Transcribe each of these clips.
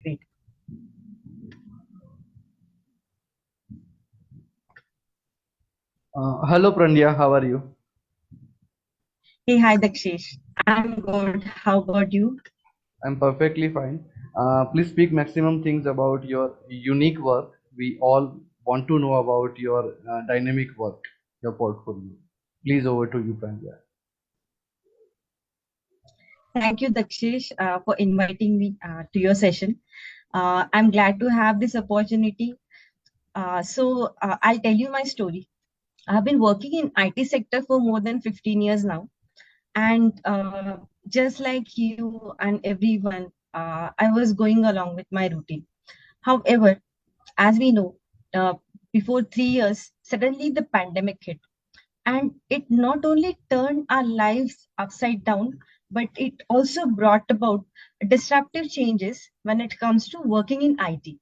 Great. Hello Prandya, how are you? Hey, hi Dakshesh. I'm good. How about you? I'm perfectly fine. Please speak maximum things about your unique work. We all want to know about your dynamic work, your portfolio. Please over to you, Prandya. Thank you, Dakshesh, for inviting me to your session. I'm glad to have this opportunity. I'll tell you my story. I've been working in IT sector for more than 15 years now, and just like you and everyone, I was going along with my routine. However, as we know, uh, before 3 years, suddenly the pandemic hit. And it not only turned our lives upside down, but it also brought about disruptive changes when it comes to working in IT.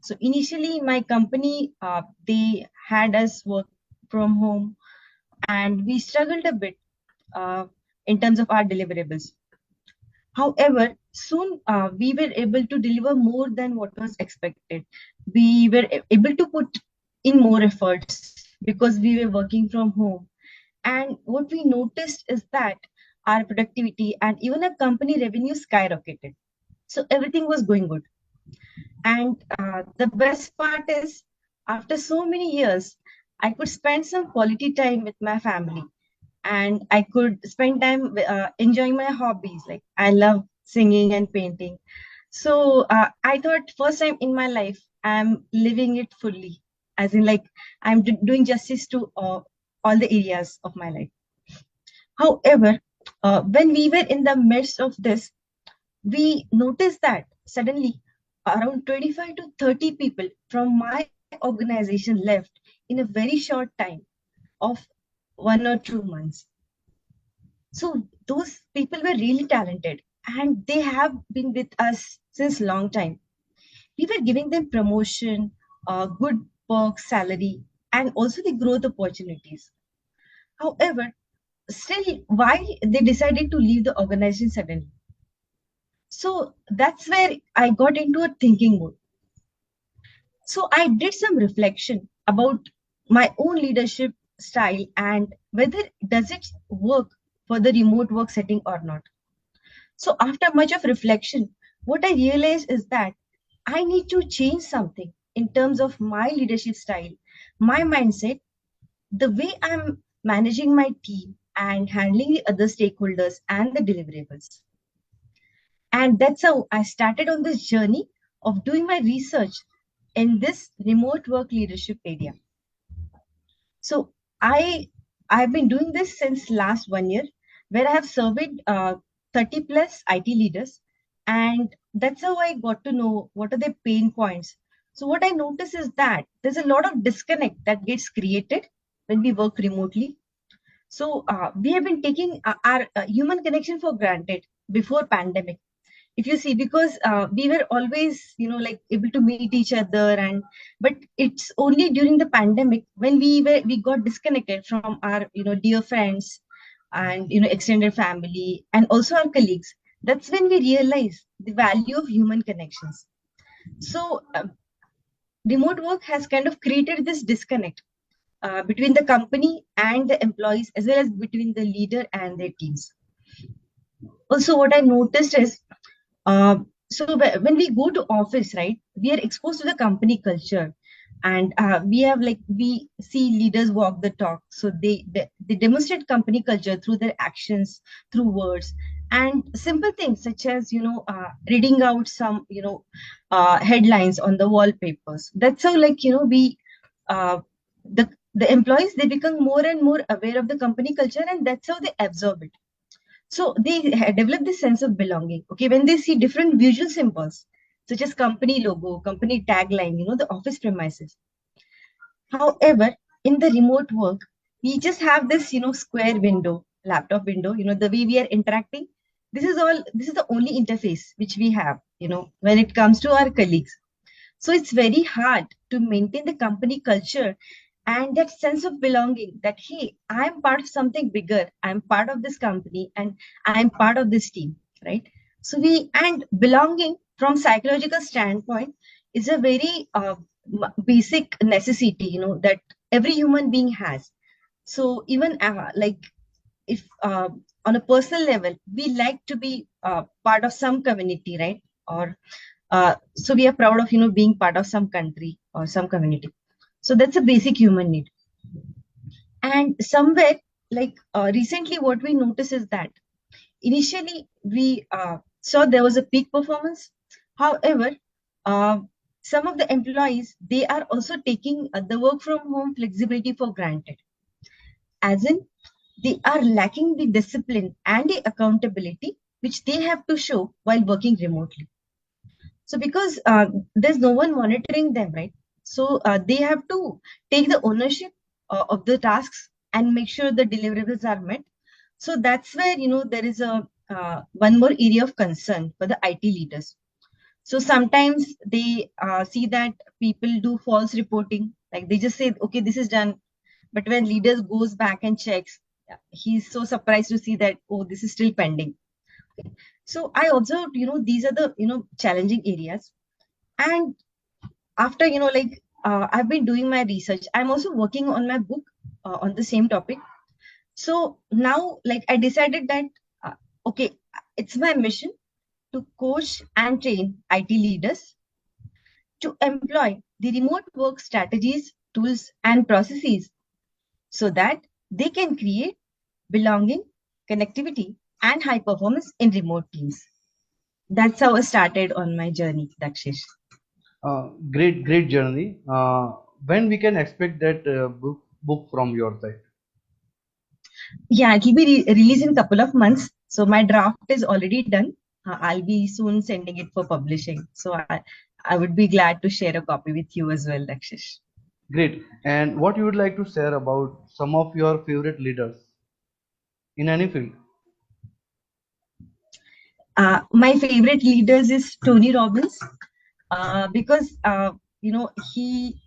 So initially, in my company, they had us work from home, and we struggled a bit uh, in terms of our deliverables. However, soon we were able to deliver more than what was expected. We were able to put in more efforts because we were working from home. And what we noticed is that our productivity and even our company revenue skyrocketed. So everything was going good. And the best part is, after so many years, I could spend some quality time with my family, and I could spend time enjoying my hobbies. Like I love singing and painting. So I thought first time in my life, I'm living it fully, as in like I'm doing justice to all the areas of my life. However, when we were in the midst of this, we noticed that suddenly around 25 to 30 people from my organization left in a very short time of 1 or 2 months. So those people were really talented and they have been with us since long time. We were giving them promotion, good perks, salary, and also the growth opportunities. However, still, why they decided to leave the organization suddenly? So that's where I got into a thinking mode. So I did some reflection about my own leadership style and whether does it work for the remote work setting or not. So after much of reflection, what I realized is that I need to change something in terms of my leadership style, my mindset, the way I'm managing my team and handling the other stakeholders and the deliverables. And that's how I started on this journey of doing my research in this remote work leadership area. So I I've been doing this since last 1 year, where I have surveyed 30 plus IT leaders, and that's how I got to know what are their pain points. So what I notice is that there's a lot of disconnect that gets created when we work remotely. So we have been taking our human connection for granted before pandemic, if you see, because we were always like able to meet each other, and but it's only during the pandemic when we got disconnected from our dear friends and extended family and also our colleagues. That's when we realize the value of human connections. So remote work has kind of created this disconnect between the company and the employees, as well as between the leader and their teams. Also, what I noticed is, when we go to office, right, we are exposed to the company culture, and we see leaders walk the talk. So they demonstrate company culture through their actions, through words, and simple things such as reading out some headlines on the wallpapers. That's how, like, we uh, the employees, they become more and more aware of the company culture, and that's how they absorb it. So they develop this sense of belonging. Okay, when they see different visual symbols, such as company logo, company tagline, the office premises. However, in the remote work, we just have this, square window, laptop window, the way we are interacting. This is the only interface which we have, when it comes to our colleagues. So it's very hard to maintain the company culture and that sense of belonging that, hey, I'm part of something bigger. I'm part of this company and I'm part of this team, right? So and belonging from psychological standpoint, is a very basic necessity, that every human being has. So even like, if on a personal level we like to be part of some community, right? Or so we are proud of being part of some country or some community. So that's a basic human need. And somewhere, like, recently what we notice is that initially we saw there was a peak performance. However, uh, some of the employees, they are also taking the work from home flexibility for granted, as in they are lacking the discipline and the accountability which they have to show while working remotely. So because there's no one monitoring them, right? So they have to take the ownership of the tasks and make sure the deliverables are met. So that's where there is a one more area of concern for the IT leaders. So sometimes they see that people do false reporting, like they just say, okay, this is done. But when leaders goes back and checks, he's so surprised to see that, oh, this is still pending. So I observed, these are the challenging areas. And after like I've been doing my research, I'm also working on my book on the same topic. So now, like, I decided that uh, okay, it's my mission to coach and train IT leaders to employ the remote work strategies, tools, and processes so that they can create belonging, connectivity, and high performance in remote teams. That's how I started on my journey, Dakshish. Great journey. When we can expect that book from your side? Yeah, it will be released in a couple of months. So my draft is already done. I'll be soon sending it for publishing. So I would be glad to share a copy with you as well, Dakshish. Great. And what you would like to share about some of your favorite leaders in any field? My favorite leaders is Tony Robbins, because he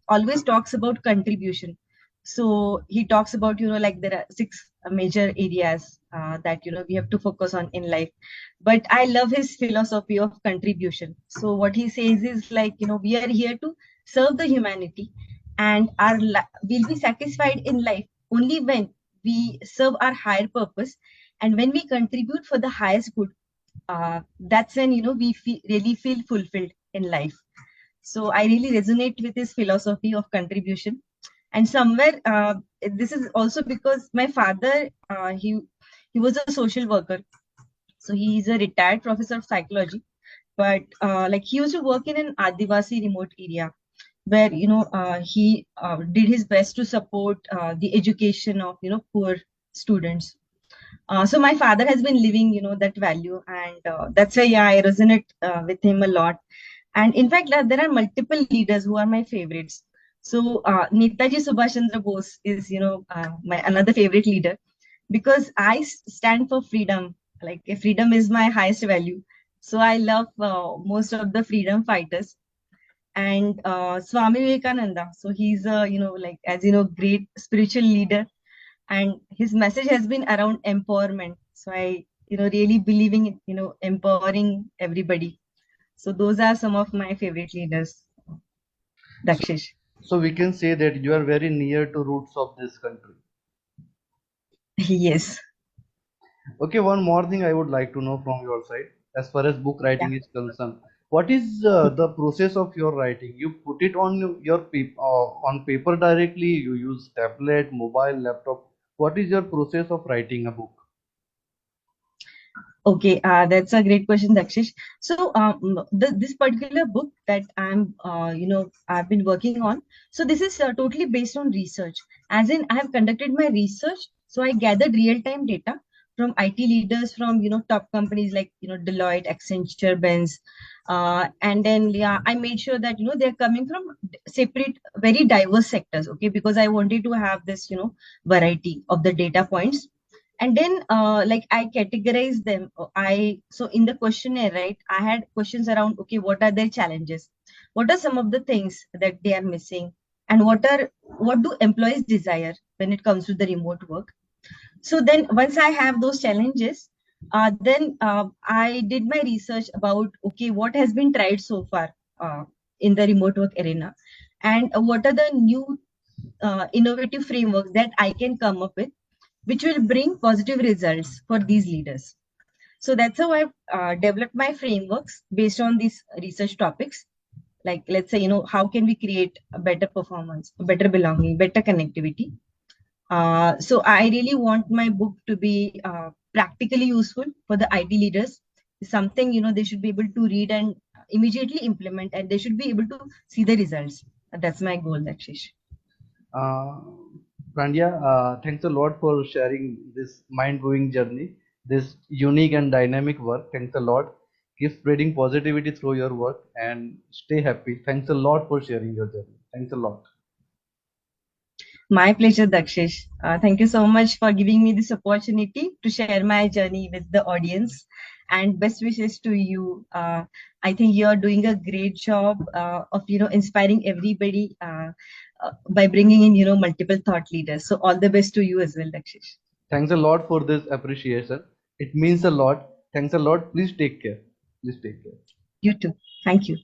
always talks about contribution. So he talks about, like, there are six major areas that we have to focus on in life. But I love his philosophy of contribution. So what he says is, like, we are here to serve the humanity, and we'll be satisfied in life only when we serve our higher purpose, and when we contribute for the highest good. That's when really feel fulfilled in life. So I really resonate with his philosophy of contribution. And somewhere, this is also because my father, he was a social worker. So he is a retired professor of psychology. But like, he used to work in an Adivasi remote area where he did his best to support the education of poor students. So my father has been living that value, and that's why, yeah, I resonate with him a lot. And in fact, there are multiple leaders who are my favorites. So Netaji Subhash Chandra Bose is, my another favorite leader, because I stand for freedom. Like, freedom is my highest value. So I love most of the freedom fighters. And Swami Vivekananda. So he's a, like, as great spiritual leader, and his message has been around empowerment. So I, really believing in, empowering everybody. So those are some of my favorite leaders, So, Dakshish. so we can say that you are very near to roots of this country. Yes. Okay, one more thing I would like to know from your side, as far as book Yeah. writing is concerned. What is the process of your writing? You put it on on paper directly. You use tablet, mobile, laptop. What is your process of writing a book? Okay, that's a great question, Dakshish. So, this particular book that I've been working on. So, this is totally based on research. As in, I have conducted my research. So, I gathered real-time data from IT leaders from top companies like Deloitte, Accenture, Benz, and then, yeah, I made sure that they're coming from separate, very diverse sectors. Okay, because I wanted to have this variety of the data points. And then like, I categorize them. I So in the questionnaire, right, I had questions around, okay, what are their challenges, what are some of the things that they are missing, and what do employees desire when it comes to the remote work. So then once I have those challenges, Then I did my research about, okay, what has been tried so far in the remote work arena, and what are the new innovative frameworks that I can come up with, which will bring positive results for these leaders. So that's how I've developed my frameworks based on these research topics. Like, let's say, how can we create a better performance, a better belonging, better connectivity? So I really want my book to be practically useful for the IT leaders. Something, they should be able to read and immediately implement, and they should be able to see the results. That's my goal, Dakshish. Uh, Prandya, thanks a lot for sharing this mind-blowing journey, this unique and dynamic work. Thanks a lot. Keep spreading positivity through your work and stay happy. Thanks a lot for sharing your journey. Thanks a lot. My pleasure, Dakshish. Thank you so much for giving me this opportunity to share my journey with the audience. And best wishes to you. I think you're doing a great job of inspiring everybody by bringing in multiple thought leaders. So all the best to you as well, Dakshish. Thanks a lot for this appreciation. It means a lot. Thanks a lot. Please take care. Please take care. You too. Thank you.